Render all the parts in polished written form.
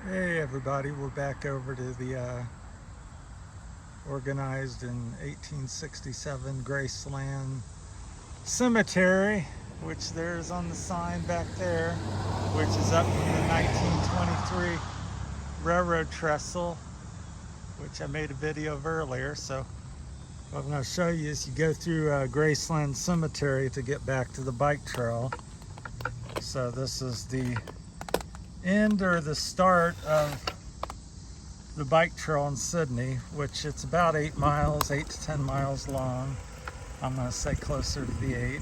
Hey everybody, we're back over to the organized in 1867 Graceland Cemetery, which there's on the sign back there, which is up from the 1923 railroad trestle, which I made a video of earlier. So what I'm going to show you is you go through Graceland Cemetery to get back to the bike trail. So this is the end or the start of the bike trail in Sidney, which it's about 8 miles, 8 to 10 miles long. I'm going to say closer to the 8.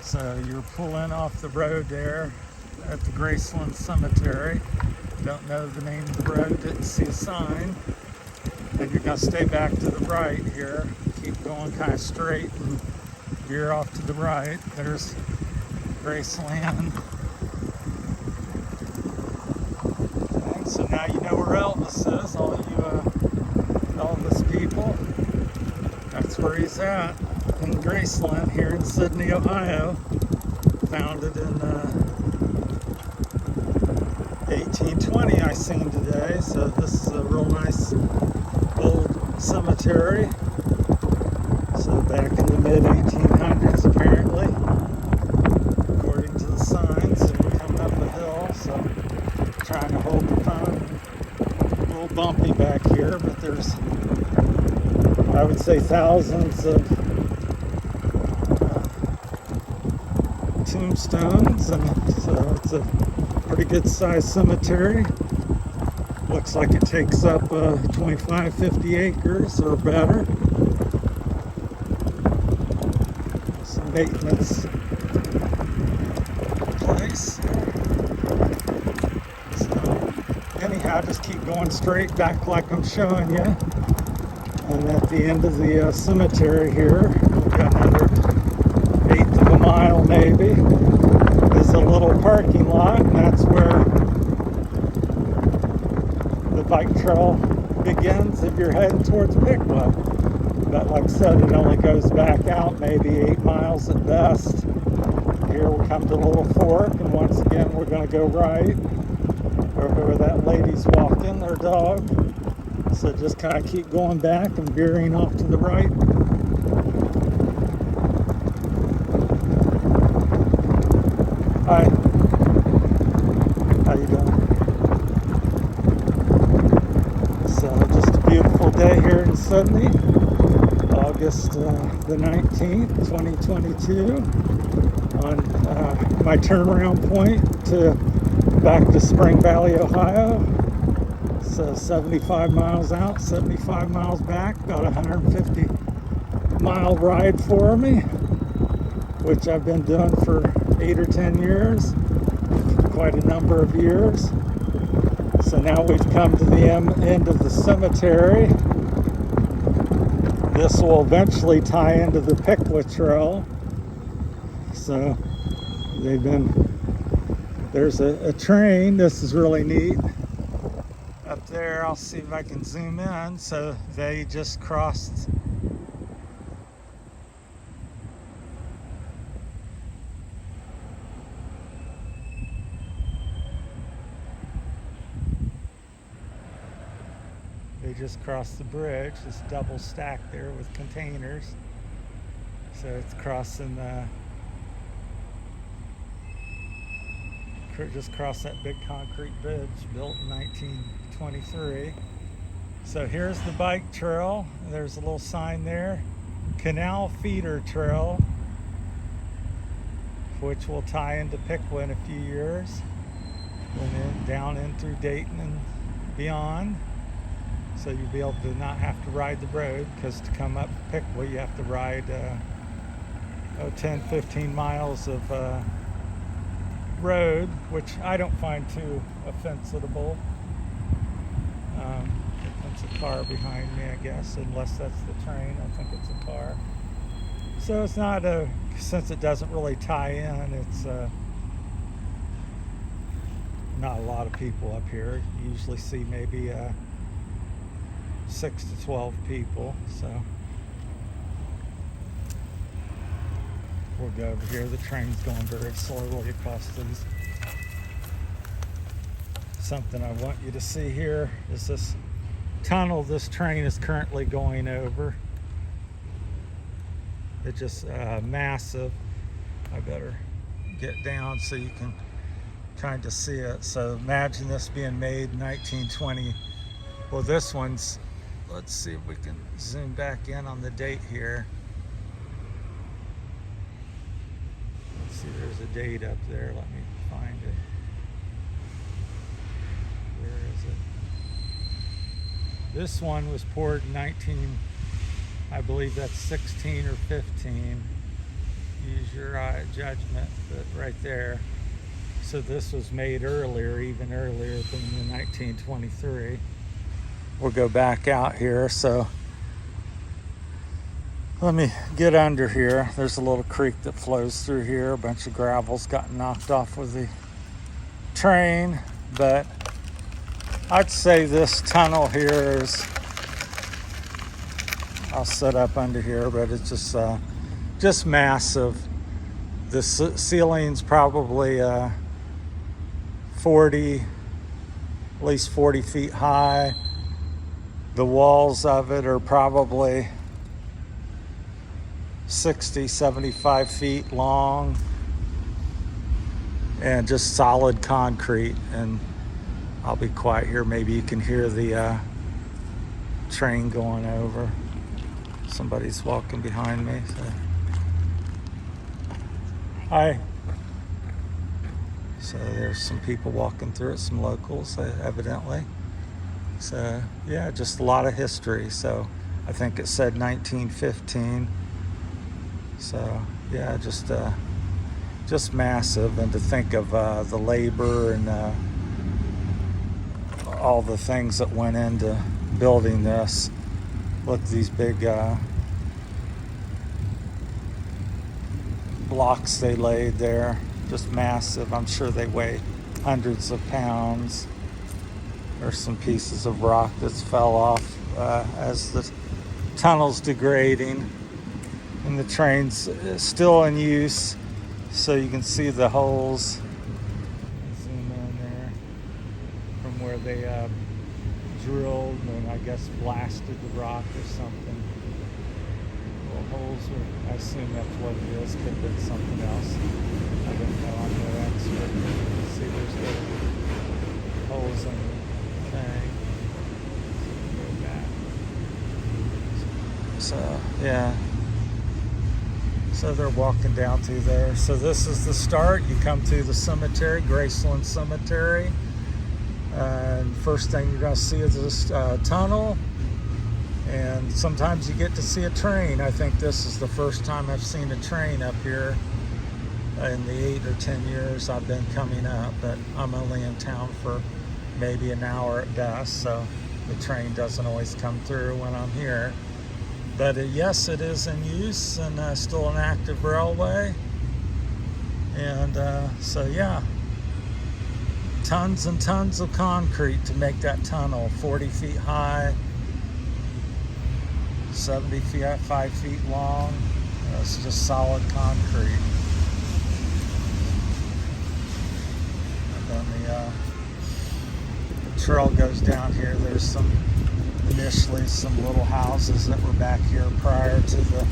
So you're pulling off the road there at the Graceland Cemetery. Don't know the name of the road, didn't see a sign. And you're going to stay back to the right here. Keep going kind of straight and veer off to the right. There's Graceland. So now you know where Elvis is, all you Elvis people. That's where he's at, in Graceland here in Sidney, Ohio. Founded in 1820, I seen today. So this is a real nice old cemetery. So back in the mid-1800s, apparently, according to the signs. And we're coming up a hill, so trying to hold the phone. A little bumpy back here, but there's, I would say, thousands of tombstones, and so it's a pretty good sized cemetery. Looks like it takes up 25-50 acres or better. Some maintenance place. Anyhow, just keep going straight back like I'm showing you. And at the end of the cemetery here, we've got another 1/8 of a mile maybe, is a little parking lot, and that's where the bike trail begins if you're heading towards Piqua. But like I said, it only goes back out maybe 8 miles at best. Here we come to a little fork, and once again we're going to go right over where that lady's walking her dog. So just kind of keep going back and veering off to the right. Hi. How you doing? So just a beautiful day here in Sidney. August the 19th, 2022. On my turnaround point to back to Spring Valley, Ohio. So 75 miles out, 75 miles back, about a 150-mile ride for me, which I've been doing for 8 or 10 years, quite a number of years. So now we've come to the end of the cemetery. This will eventually tie into the Piqua Trail. So there's a train. This is really neat. Up there, I'll see if I can zoom in. So they just crossed. They just crossed the bridge. This double stack there with containers. So it's crossing just crossed that big concrete bridge built in 1923. So here's the bike trail. There's a little sign there, Canal Feeder Trail, which will tie into Piqua in a few years, and then down in through Dayton and beyond. So you'll be able to not have to ride the road, because to come up Piqua you have to ride 10-15 miles of road, which I don't find too offensible. It's a car behind me, I guess, unless that's the train. I think it's a car. So it's not since it doesn't really tie in, it's not a lot of people up here. You usually see maybe 6 to 12 people. So we'll go over here. The train's going very slowly across these something I want you to see here is this tunnel this train is currently going over. It's just massive. I better get down so you can kind of see it. So imagine this being made in 1920. Well, this one's, let's see if we can zoom back in on the date here. Let's see, there's a date up there. Let me find it. Where is it? This one was poured in I believe that's 16 or 15. Use your judgment, but right there. So this was made earlier, even earlier than the 1923. We'll go back out here. So let me get under here. There's a little creek that flows through here. A bunch of gravel's gotten knocked off with the train, but I'd say this tunnel here is, I'll set up under here, but it's just massive. The ceiling's probably 40, at least 40 feet high. The walls of it are probably 60, 75 feet long, and just solid concrete. And I'll be quiet here. Maybe you can hear the train going over. Somebody's walking behind me. So. Hi. So there's some people walking through it, some locals, evidently. So yeah, just a lot of history. So I think it said 1915. So yeah, just massive. And to think of the labor and all the things that went into building this. Look, these big blocks they laid there, just massive. I'm sure they weigh hundreds of pounds. There's some pieces of rock that's fell off as the tunnel's degrading, and the train's still in use, so you can see the holes. Zoom in there from where they drilled and I guess blasted the rock or something. Little holes, I assume that's what it is. Could have been something else. I don't know. I'm no expert. See, there's little holes in the thing. Go back. So yeah. So they're walking down through there. So this is the start. You come to the cemetery, Graceland Cemetery. And first thing you're going to see is this tunnel, and sometimes you get to see a train. I think this is the first time I've seen a train up here in the 8 or 10 years I've been coming up, but I'm only in town for maybe an hour at best, so the train doesn't always come through when I'm here. But yes, it is in use and still an active railway. And so yeah. Tons and tons of concrete to make that tunnel, 40 feet high, 75 feet long. It's just solid concrete. And then the trail goes down here. There's initially some little houses that were back here prior to the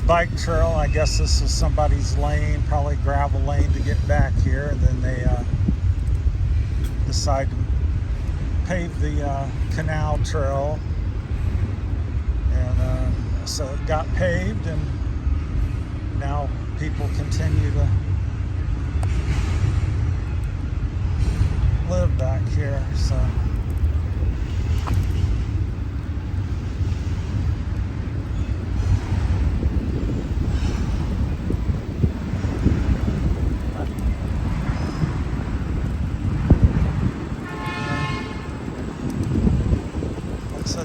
bike trail. I guess this is somebody's lane, probably gravel lane to get back here, and then they decide to pave the canal trail, and so it got paved, and now people continue to live back here. So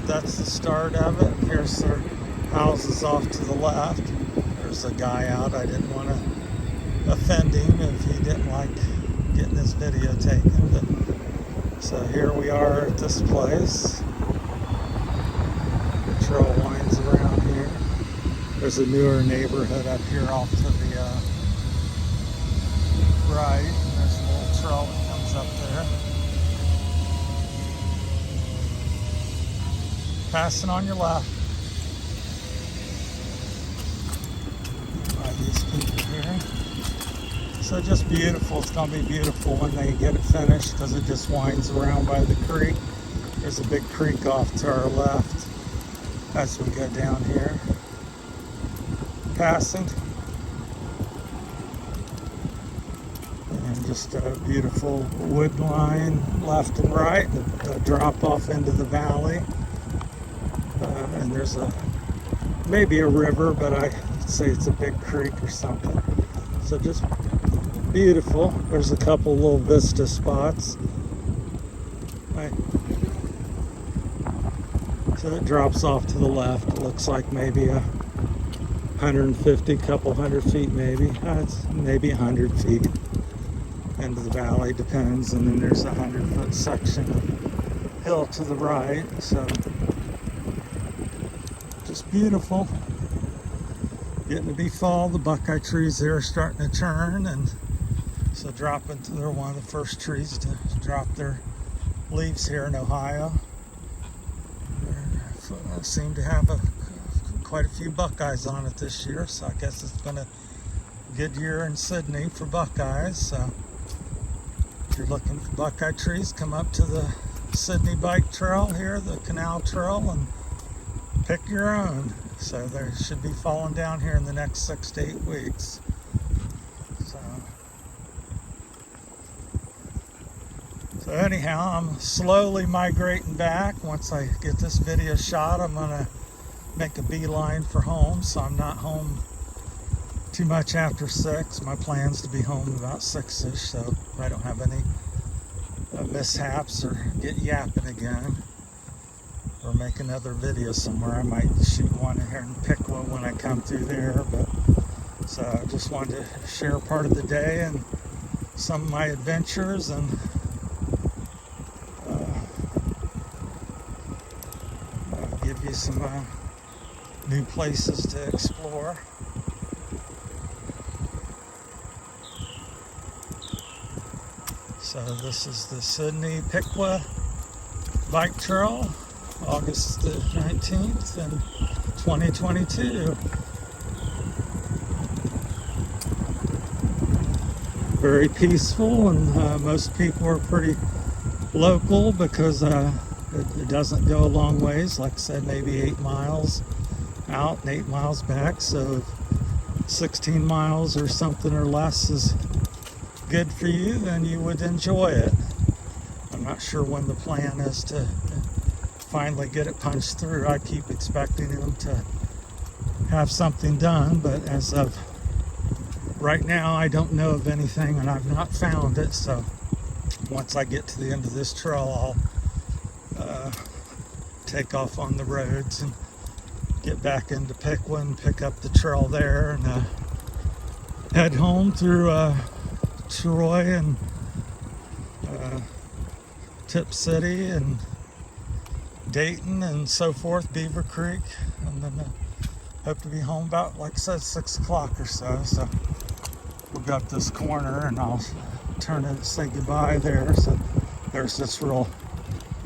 that's the start of it. Here's their houses off to the left. There's a guy out. I didn't want to offend him if he didn't like getting his video taken. But so here we are at this place. The trail winds around here. There's a newer neighborhood up here off to the right. And there's a little trail that comes up there. Passing on your left. By these people here. So just beautiful. It's going to be beautiful when they get it finished because it just winds around by the creek. There's a big creek off to our left as we go down here. Passing. And just a beautiful wood line left and right. A drop off into the valley. And there's maybe a river, but I'd say it's a big creek or something. So just beautiful. There's a couple little vista spots. Right. So it drops off to the left. It looks like maybe 150, couple hundred feet maybe. It's maybe 100 feet into the valley, depends. And then there's a 100-foot section of hill to the right. So just beautiful. Getting to be fall. The buckeye trees there are starting to turn, and so they're one of the first trees to drop their leaves here in Ohio. They seem to have quite a few buckeyes on it this year, so I guess it's been a good year in Sidney for buckeyes. So if you're looking for buckeye trees, come up to the Sidney Bike Trail here, the Canal Trail, and pick your own. So they should be falling down here in the next 6 to 8 weeks. So anyhow, I'm slowly migrating back. Once I get this video shot, I'm gonna make a beeline for home, so I'm not home too much after 6. My plan's to be home about 6-ish, so I don't have any mishaps or get yapping again, or make another video somewhere. I might shoot one in here in Piqua when I come through there, but so I just wanted to share part of the day and some of my adventures, and give you some new places to explore. So this is the Sidney Piqua Bike Trail, August the 19th in 2022. Very peaceful, and most people are pretty local because it doesn't go a long ways. Like I said, maybe 8 miles out and 8 miles back. So if 16 miles or something or less is good for you, then you would enjoy it. I'm not sure when the plan is to finally get it punched through. I keep expecting them to have something done, but as of right now, I don't know of anything, and I've not found it. So once I get to the end of this trail, I'll take off on the roads and get back into Piqua and pick up the trail there, and head home through Troy and Tip City and Dayton and so forth, Beaver Creek, and then hope to be home about, like I said, 6 o'clock or so. So we'll go up this corner and I'll turn it, say goodbye there. So there's this real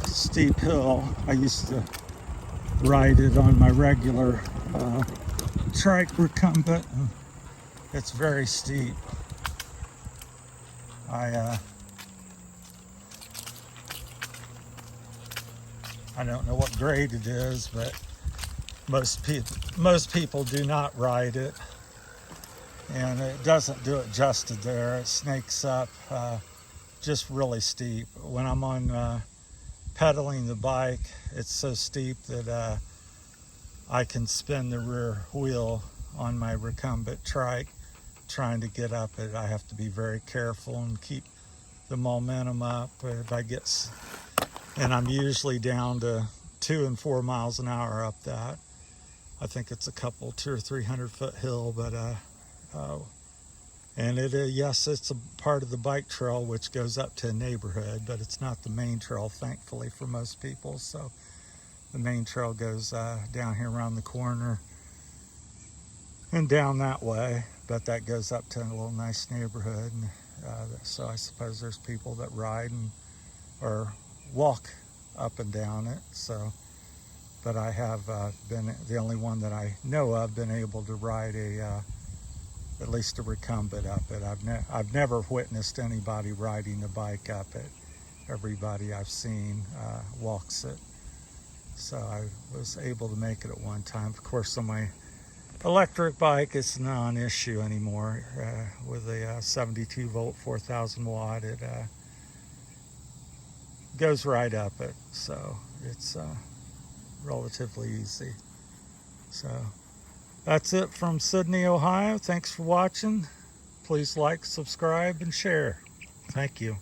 steep hill. I used to ride it on my regular trike recumbent, and it's very steep. I don't know what grade it is, but most people do not ride it, and it doesn't do it justice there. It snakes up, just really steep. When I'm on pedaling the bike, it's so steep that I can spin the rear wheel on my recumbent trike trying to get up it. I have to be very careful and keep the momentum up. If I get, and I'm usually down to 2 and 4 miles an hour up that. I think it's a couple 200 or 300 foot hill, but and yes, it's a part of the bike trail which goes up to a neighborhood, but it's not the main trail, thankfully, for most people. So the main trail goes down here around the corner and down that way, but that goes up to a little nice neighborhood. And so I suppose there's people that ride and or walk up and down it. So, but I have been the only one that I know of been able to ride at least a recumbent up it. I've never witnessed anybody riding a bike up it. Everybody I've seen walks it. So I was able to make it at one time. Of course, on my electric bike, it's not an issue anymore. With a 72 volt, 4,000 watt, it goes right up it. So it's relatively easy. So that's it from Sidney, Ohio. Thanks for watching. Please like, subscribe, and share. Thank you.